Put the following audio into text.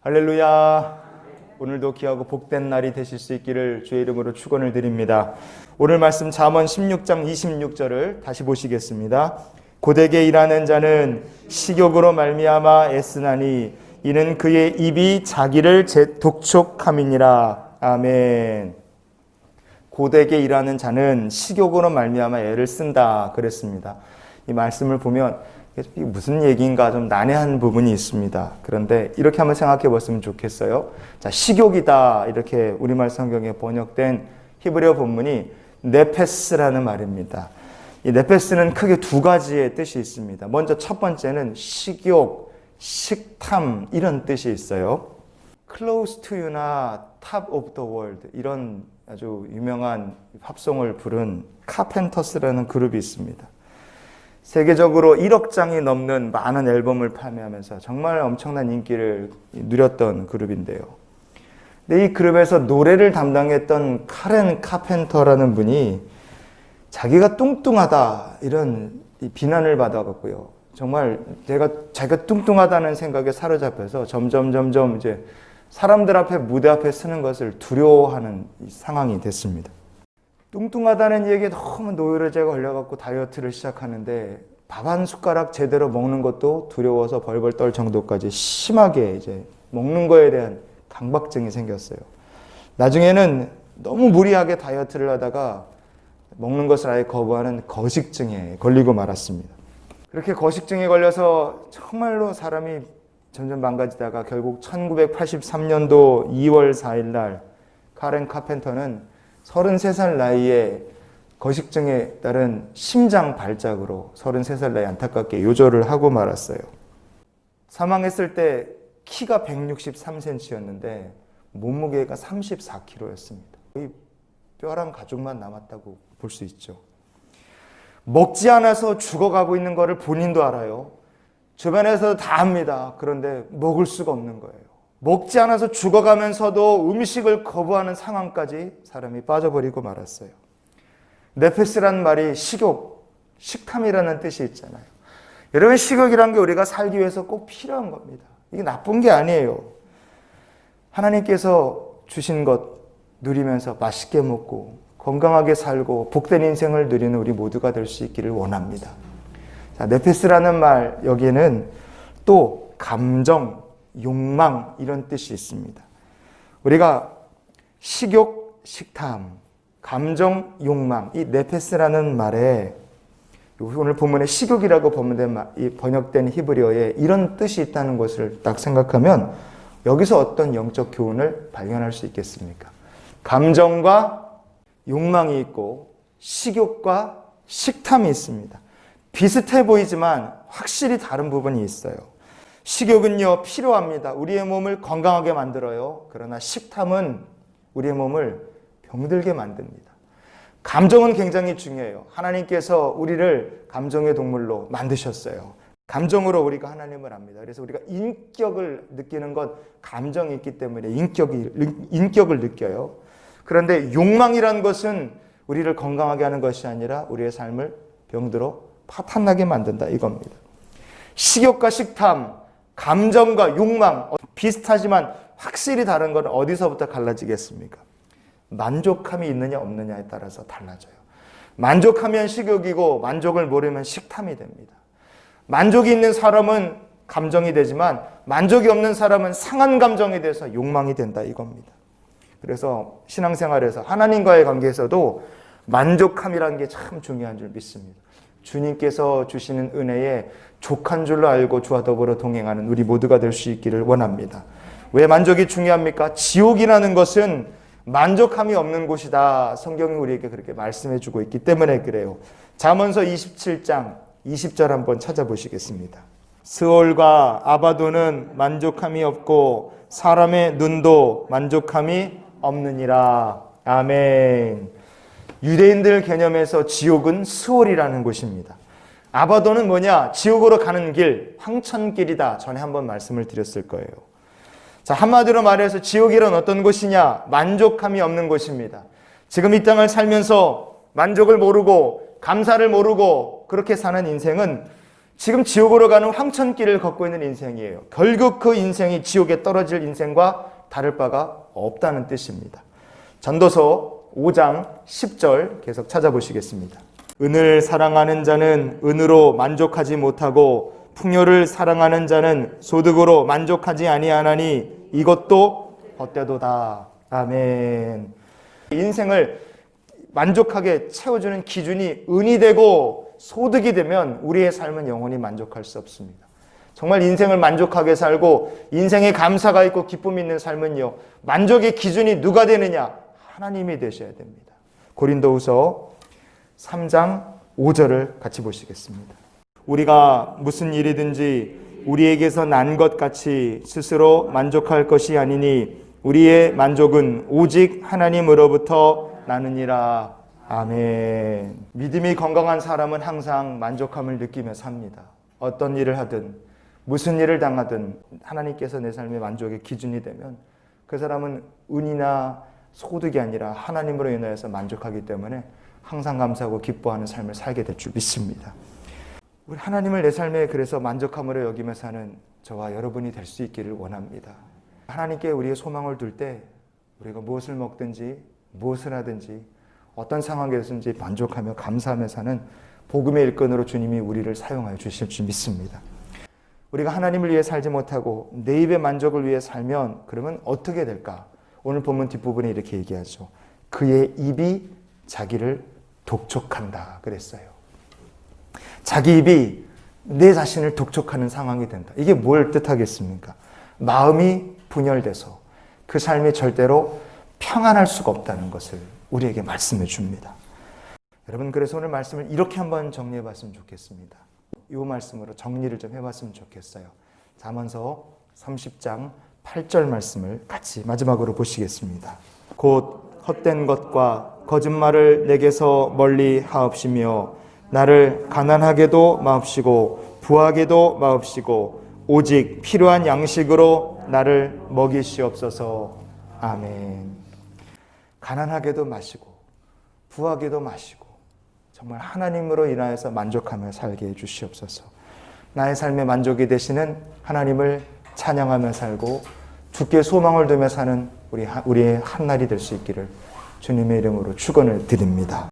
할렐루야. 오늘도 귀하고 복된 날이 되실 수 있기를 주의 이름으로 축원을 드립니다. 오늘 말씀 잠언 16장 26절을 다시 보시겠습니다. 고되게 일하는 자는 식욕으로 말미암아 애쓰나니 이는 그의 입이 자기를 독촉함이니라. 아멘. 고되게 일하는 자는 식욕으로 말미암아 애를 쓴다 그랬습니다. 이 말씀을 보면 이게 무슨 얘기인가 좀 난해한 부분이 있습니다. 그런데 이렇게 한번 생각해 봤으면 좋겠어요. 자, 식욕이다 이렇게 우리말 성경에 번역된 히브리어 본문이 네페스라는 말입니다. 이 네페스는 크게 두 가지의 뜻이 있습니다. 먼저 첫 번째는 식욕, 식탐 이런 뜻이 있어요. Close to you나 Top of the World 이런 아주 유명한 팝송을 부른 카펜터스라는 그룹이 있습니다. 세계적으로 1억 장이 넘는 많은 앨범을 판매하면서 정말 엄청난 인기를 누렸던 그룹인데요. 근데 이 그룹에서 노래를 담당했던 카렌 카펜터라는 분이 자기가 뚱뚱하다 이런 비난을 받아갔고요. 정말 자기가 뚱뚱하다는 생각에 사로잡혀서 점점 이제 사람들 앞에 무대 앞에 서는 것을 두려워하는 상황이 됐습니다. 뚱뚱하다는 얘기에 너무 노이로제가 걸려갖고 다이어트를 시작하는데 밥 한 숟가락 제대로 먹는 것도 두려워서 벌벌 떨 정도까지 심하게 이제 먹는 거에 대한 강박증이 생겼어요. 나중에는 너무 무리하게 다이어트를 하다가 먹는 것을 아예 거부하는 거식증에 걸리고 말았습니다. 그렇게 거식증에 걸려서 정말로 사람이 점점 망가지다가 결국 1983년도 2월 4일 날 카렌 카펜터는 33살 나이에 거식증에 따른 심장 발작으로 33살 나이에 안타깝게 요절을 하고 말았어요. 사망했을 때 키가 163cm였는데 몸무게가 34kg였습니다. 거의 뼈랑 가죽만 남았다고 볼 수 있죠. 먹지 않아서 죽어가고 있는 것을 본인도 알아요. 주변에서 다 압니다. 그런데 먹을 수가 없는 거예요. 먹지 않아서 죽어가면서도 음식을 거부하는 상황까지 사람이 빠져버리고 말았어요. 네페스라는 말이 식욕, 식탐이라는 뜻이 있잖아요. 여러분, 식욕이란 게 우리가 살기 위해서 꼭 필요한 겁니다. 이게 나쁜 게 아니에요. 하나님께서 주신 것 누리면서 맛있게 먹고 건강하게 살고 복된 인생을 누리는 우리 모두가 될 수 있기를 원합니다. 자, 네페스라는 말 여기에는 또 감정, 욕망 이런 뜻이 있습니다. 우리가 식욕, 식탐, 감정, 욕망 이 네페스라는 말에 오늘 본문에 식욕이라고 번역된 히브리어에 이런 뜻이 있다는 것을 딱 생각하면 여기서 어떤 영적 교훈을 발견할 수 있겠습니까? 감정과 욕망이 있고 식욕과 식탐이 있습니다. 비슷해 보이지만 확실히 다른 부분이 있어요. 식욕은요, 필요합니다. 우리의 몸을 건강하게 만들어요. 그러나 식탐은 우리의 몸을 병들게 만듭니다. 감정은 굉장히 중요해요. 하나님께서 우리를 감정의 동물로 만드셨어요. 감정으로 우리가 하나님을 압니다. 그래서 우리가 인격을 느끼는 것, 감정이 있기 때문에 인격을 느껴요. 그런데 욕망이라는 것은 우리를 건강하게 하는 것이 아니라 우리의 삶을 병들어 파탄나게 만든다 이겁니다. 식욕과 식탐, 감정과 욕망 비슷하지만 확실히 다른 건 어디서부터 갈라지겠습니까? 만족함이 있느냐 없느냐에 따라서 달라져요. 만족하면 식욕이고 만족을 모르면 식탐이 됩니다. 만족이 있는 사람은 감정이 되지만 만족이 없는 사람은 상한 감정이 돼서 욕망이 된다 이겁니다. 그래서 신앙생활에서 하나님과의 관계에서도 만족함이라는 게 참 중요한 줄 믿습니다. 주님께서 주시는 은혜에 족한 줄로 알고 주와 더불어 동행하는 우리 모두가 될 수 있기를 원합니다. 왜 만족이 중요합니까? 지옥이라는 것은 만족함이 없는 곳이다. 성경이 우리에게 그렇게 말씀해 주고 있기 때문에 그래요. 잠언서 27장 20절 한번 찾아보시겠습니다. 스올과 아바도는 만족함이 없고 사람의 눈도 만족함이 없느니라. 아멘. 유대인들 개념에서 지옥은 스올이라는 곳입니다. 아바도는 뭐냐? 지옥으로 가는 길, 황천길이다. 전에 한번 말씀을 드렸을 거예요. 자, 한마디로 말해서 지옥이란 어떤 곳이냐? 만족함이 없는 곳입니다. 지금 이 땅을 살면서 만족을 모르고 감사를 모르고 그렇게 사는 인생은 지금 지옥으로 가는 황천길을 걷고 있는 인생이에요. 결국 그 인생이 지옥에 떨어질 인생과 다를 바가 없다는 뜻입니다. 전도서 5장 10절 계속 찾아보시겠습니다. 은을 사랑하는 자는 은으로 만족하지 못하고 풍요를 사랑하는 자는 소득으로 만족하지 아니하나니 이것도 헛되도다. 아멘. 인생을 만족하게 채워주는 기준이 은이 되고 소득이 되면 우리의 삶은 영원히 만족할 수 없습니다. 정말 인생을 만족하게 살고 인생에 감사가 있고 기쁨이 있는 삶은요, 만족의 기준이 누가 되느냐? 하나님이 되셔야 됩니다. 고린도후서 3장 5절을 같이 보시겠습니다. 우리가 무슨 일이든지 우리에게서 난 것 같이 스스로 만족할 것이 아니니 우리의 만족은 오직 하나님으로부터 나느니라. 아멘. 믿음이 건강한 사람은 항상 만족함을 느끼며 삽니다. 어떤 일을 하든 무슨 일을 당하든 하나님께서 내 삶의 만족의 기준이 되면 그 사람은 은이나 소득이 아니라 하나님으로 인하여서 만족하기 때문에 항상 감사하고 기뻐하는 삶을 살게 될 줄 믿습니다. 우리 하나님을 내 삶에 그래서 만족함으로 여기며 사는 저와 여러분이 될 수 있기를 원합니다. 하나님께 우리의 소망을 둘 때 우리가 무엇을 먹든지 무엇을 하든지 어떤 상황에서든지 만족하며 감사하며 사는 복음의 일꾼으로 주님이 우리를 사용하여 주실 줄 믿습니다. 우리가 하나님을 위해 살지 못하고 내 입의 만족을 위해 살면 그러면 어떻게 될까? 오늘 본문 뒷부분에 이렇게 얘기하죠. 그의 입이 자기를 독촉한다 그랬어요. 자기 입이 내 자신을 독촉하는 상황이 된다. 이게 뭘 뜻하겠습니까? 마음이 분열돼서 그 삶이 절대로 평안할 수가 없다는 것을 우리에게 말씀해 줍니다. 여러분, 그래서 오늘 말씀을 이렇게 한번 정리해 봤으면 좋겠습니다. 이 말씀으로 정리를 좀 해봤으면 좋겠어요. 잠언서 30장 8절 말씀을 같이 마지막으로 보시겠습니다. 곧 헛된 것과 거짓말을 내게서 멀리 하옵시며 나를 가난하게도 마옵시고 부하게도 마옵시고 오직 필요한 양식으로 나를 먹이시옵소서. 아멘. 가난하게도 마시고 부하게도 마시고 정말 하나님으로 인하여서 만족하며 살게 해주시옵소서. 나의 삶의 만족이 되시는 하나님을 찬양하며 살고 주께 소망을 두며 사는 우리의 한날이 될 수 있기를 주님의 이름으로 축원을 드립니다.